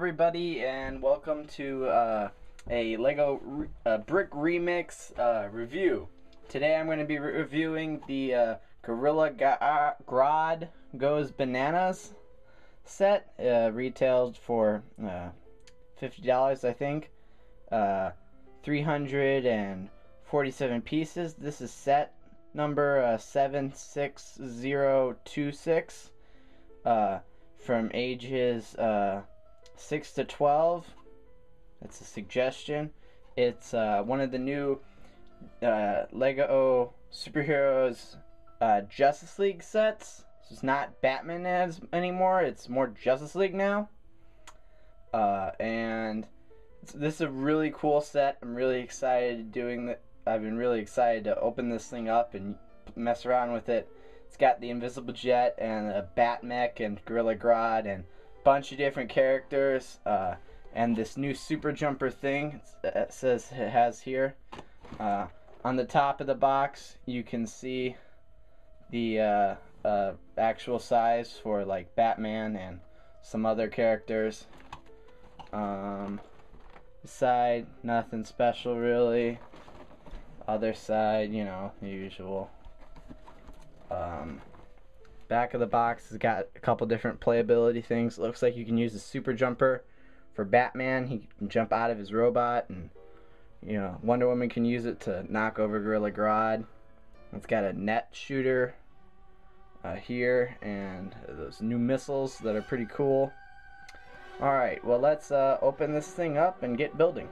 everybody, and welcome to a Lego Brick Remix review. Today I'm going to be reviewing the Grodd Goes Bananas set, retailed for $50, I think. 347 pieces. This is set number 76026. From ages 6 to 12. That's a suggestion. It's one of the new Lego Superheroes Justice League sets. So it's not Batman anymore. It's more Justice League now. And this is a really cool set. I'm really excited doing that. I've been really excited to open this thing up and mess around with it. It's got the Invisible Jet and a Batmech and Gorilla Grodd and a bunch of different characters, and this new Super Jumper thing it says it has here. On the top of the box you can see the actual size for like Batman and some other characters. Side, nothing special really. Other side, you know, the usual. Back of the box has got a couple different playability things. It looks like you can use the Super Jumper for Batman. He can jump out of his robot, and you know, Wonder Woman can use it to knock over Gorilla Grodd. It's got a net shooter here, and those new missiles that are pretty cool. Alright, well, let's open this thing up and get building.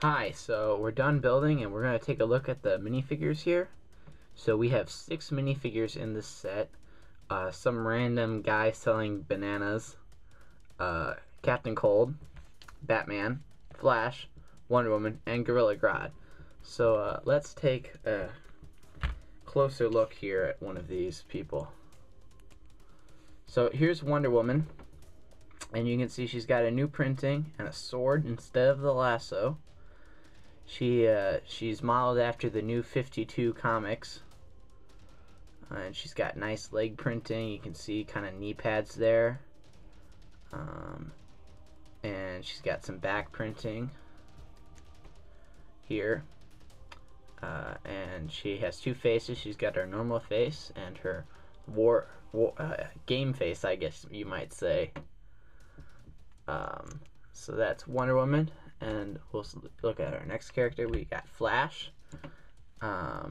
Hi, so we're done building and we're going to take a look at the minifigures here. So we have 6 minifigures in this set. Some random guy selling bananas, Captain Cold, Batman, Flash, Wonder Woman, and Gorilla Grodd. So let's take a closer look here at one of these people. So here's Wonder Woman, and you can see she's got a new printing and a sword instead of the lasso. She's modeled after the New 52 comics, and she's got nice leg printing. You can see kind of knee pads there, and she's got some back printing here, and she has 2 faces. She's got her normal face and her game face, I guess you might say. So that's Wonder Woman. And we'll look at our next character. We got Flash. I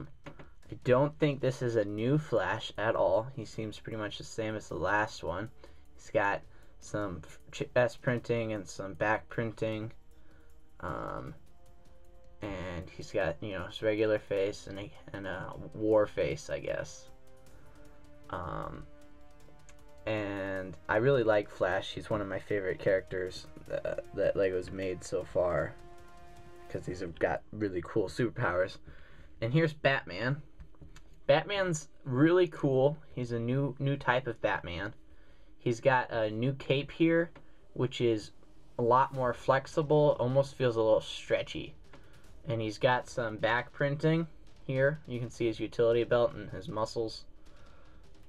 don't think this is a new Flash at all. He seems pretty much the same as the last one. He's got some chest printing and some back printing. And he's got, you know, his regular face and a war face, I guess. And I really like Flash. He's one of my favorite characters that Lego's made so far, because these have got really cool superpowers. And here's Batman. Batman's really cool. He's a new type of Batman. He's got a new cape here, which is a lot more flexible, almost feels a little stretchy. And he's got some back printing here. You can see his utility belt and his muscles.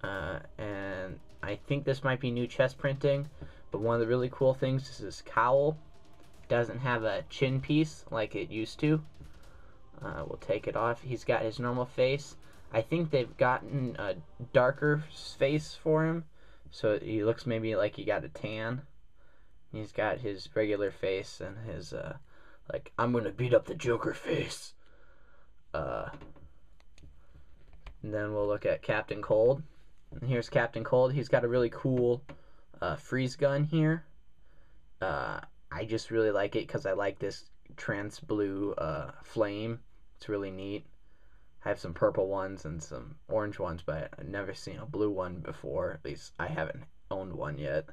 And I think this might be new chest printing, but one of the really cool things is this cowl. Doesn't have a chin piece like it used to. We'll take it off. He's got his normal face. I think they've gotten a darker face for him, so he looks maybe like he got a tan. He's got his regular face and his like, I'm gonna beat up the Joker face. And then we'll look at Captain Cold. And here's Captain Cold. He's got a really cool freeze gun here. I just really like it because I like this trans blue flame. It's really neat. I have some purple ones and some orange ones, but I've never seen a blue one before. At least I haven't owned one yet.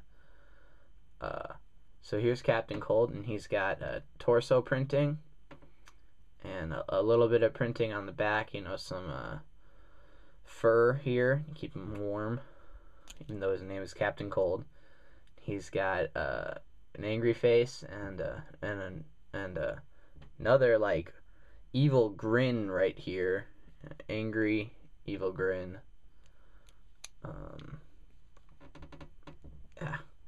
So here's Captain Cold, and he's got torso printing and a little bit of printing on the back. You know, some fur here to keep him warm, even though his name is Captain Cold. He's got an angry face and another like evil grin right here. Angry evil grin.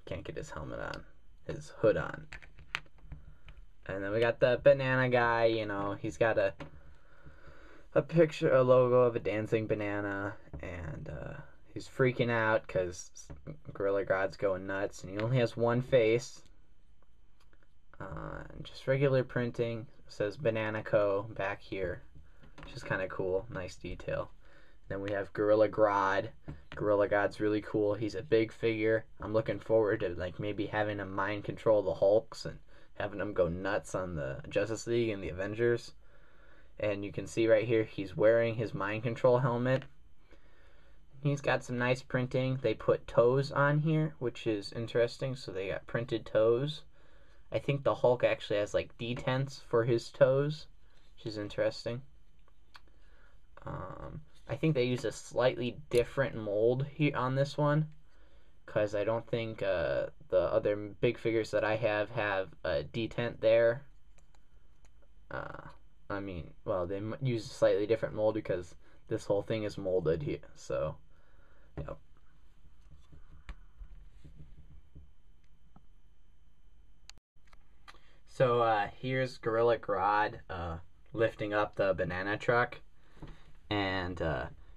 Can't get his helmet on, his hood on. And then we got the banana guy. You know, he's got a picture, a logo of a dancing banana, and he's freaking out because Gorilla Grodd's going nuts, and he only has one face. Just regular printing. It says Banana Co. back here, which is kind of cool. Nice detail. Then we have Gorilla Grodd. Gorilla Grodd's really cool. He's a big figure. I'm looking forward to like maybe having him mind control the Hulks and having them go nuts on the Justice League and the Avengers. And you can see right here he's wearing his mind control helmet. He's got some nice printing. They put toes on here, which is interesting. So they got printed toes. I think the Hulk actually has like detents for his toes, which is interesting. I think they use a slightly different mold here on this one, because I don't think the other big figures that I have a detent there. I mean, well, they use a slightly different mold because this whole thing is molded here. So, yep. So here's Gorilla Grodd lifting up the banana truck. And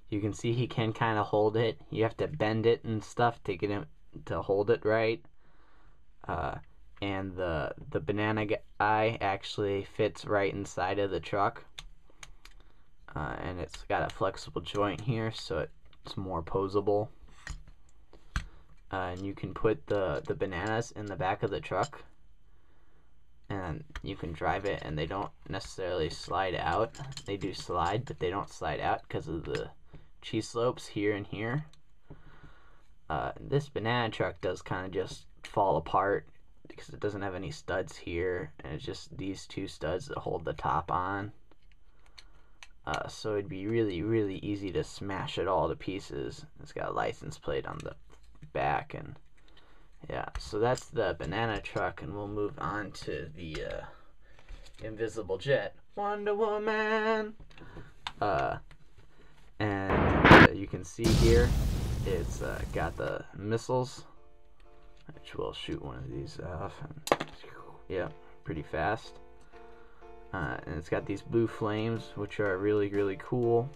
you can see he can kind of hold it. You have to bend it and stuff to get him to hold it right. And the banana guy actually fits right inside of the truck. And it's got a flexible joint here, so it's more posable. And you can put the bananas in the back of the truck, and you can drive it, and they don't necessarily slide out. They do slide, but they don't slide out because of the cheese slopes here and here. This banana truck does kind of just fall apart because it doesn't have any studs here, and it's just these two studs that hold the top on. So it'd be really, really easy to smash it all to pieces. It's got a license plate on the back, and yeah, so that's the banana truck, and we'll move on to the invisible jet, Wonder Woman. And you can see here, it's got the missiles, which will shoot one of these off, and yeah, pretty fast. And it's got these blue flames, which are really, really cool.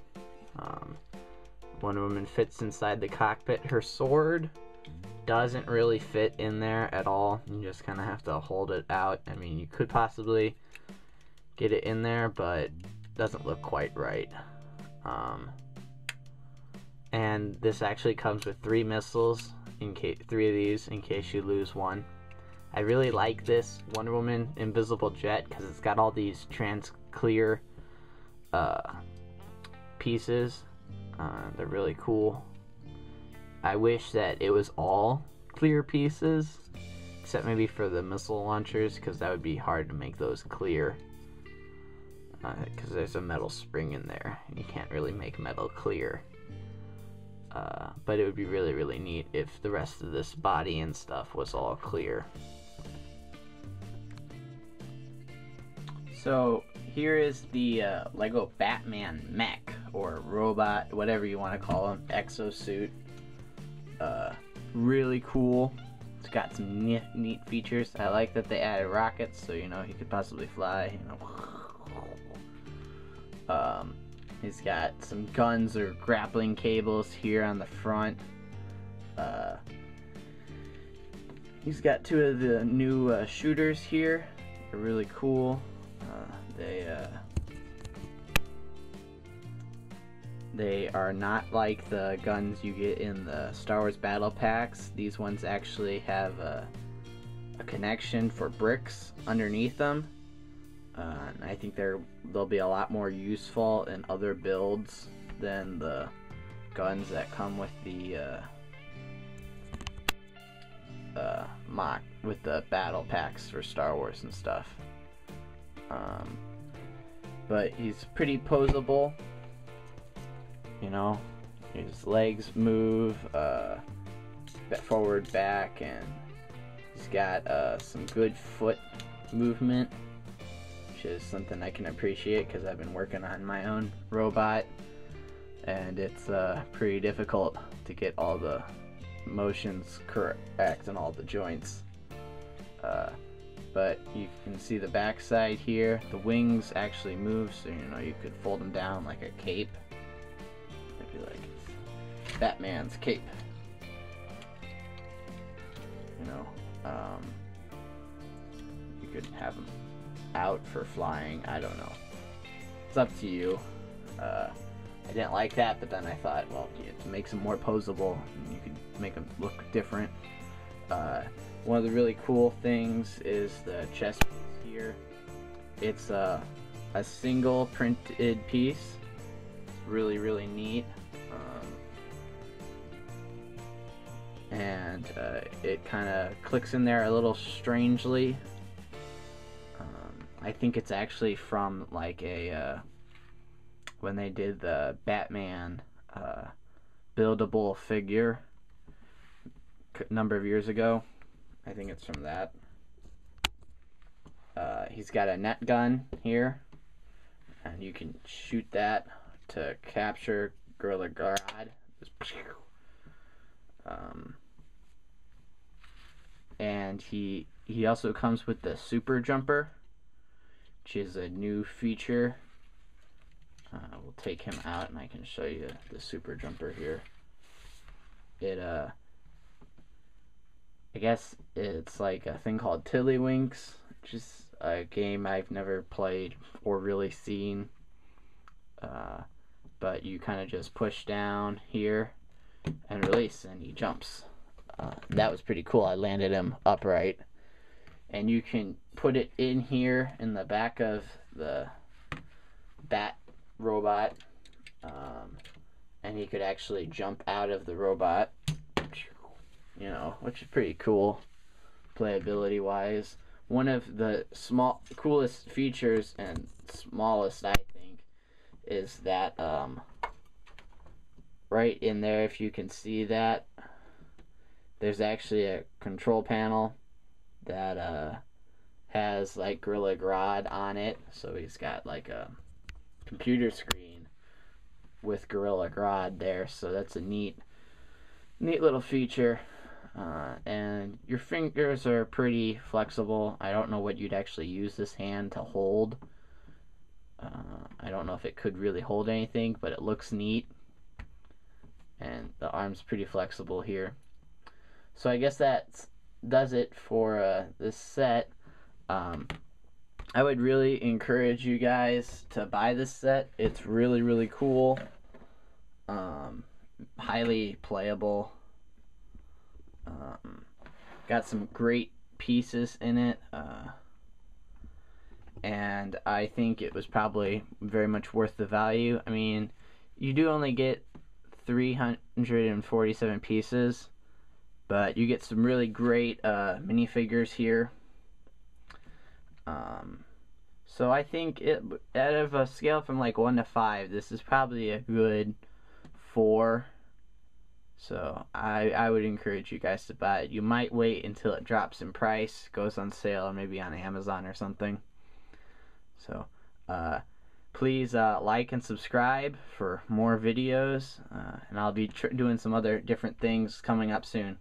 Wonder Woman fits inside the cockpit. Her sword doesn't really fit in there at all. You just kind of have to hold it out. I mean, you could possibly get it in there, but it doesn't look quite right. And this actually comes with 3 missiles, in case 3 of these, in case you lose one. I really like this Wonder Woman invisible jet because it's got all these clear pieces. They're really cool. I wish that it was all clear pieces, except maybe for the missile launchers, because that would be hard to make those clear, because there's a metal spring in there. You can't really make metal clear. But it would be really, really neat if the rest of this body and stuff was all clear. So here is the Lego Batman mech, or robot, whatever you want to call him, exosuit. Really cool. It's got some neat features. I like that they added rockets, so you know he could possibly fly. You know, he's got some guns or grappling cables here on the front. He's got 2 of the new shooters here. They're really cool. They are not like the guns you get in the Star Wars battle packs. These ones actually have a connection for bricks underneath them. And I think they'll be a lot more useful in other builds than the guns that come with the with the battle packs for Star Wars and stuff. But he's pretty posable. You know, his legs move forward, back, and he's got some good foot movement, which is something I can appreciate because I've been working on my own robot, and it's pretty difficult to get all the motions correct and all the joints. But you can see the back side here. The wings actually move, so you know you could fold them down like a cape. It'd be like Batman's cape. You know, you could have them out for flying. I don't know. It's up to you. I didn't like that, but then I thought, well, it makes them more posable. You could make them look different. One of the really cool things is the chest piece here. It's a single printed piece. Really, really neat. And it kind of clicks in there a little strangely. I think it's actually from like a when they did the Batman buildable figure a number of years ago. I think it's from that. He's got a net gun here, and you can shoot that to capture Grodd. And he also comes with the super jumper, which is a new feature. We'll take him out and I can show you the super jumper here. I guess it's like a thing called Tiddlywinks, which is a game I've never played or really seen. But you kind of just push down here and release, and he jumps. That was pretty cool. I landed him upright. And you can put it in here in the back of the Bat robot. And he could actually jump out of the robot. You know, which is pretty cool, playability wise. One of the coolest features and smallest, I think, is that right in there, if you can see that, there's actually a control panel that has like Gorilla Grodd on it. So he's got like a computer screen with Gorilla Grodd there. So that's a neat little feature. And your fingers are pretty flexible. I don't know what you'd actually use this hand to hold. I don't know if it could really hold anything, but it looks neat. And the arm's pretty flexible here. So I guess that does it for this set. I would really encourage you guys to buy this set. It's really, really cool. Highly playable. Got some great pieces in it, and I think it was probably very much worth the value. I mean, you do only get 347 pieces, but you get some really great minifigures here. So I think out of a scale from like 1 to 5, this is probably a good 4. So I would encourage you guys to buy it. You might wait until it drops in price, goes on sale, or maybe on Amazon or something. So please like and subscribe for more videos, and I'll be doing some other different things coming up soon.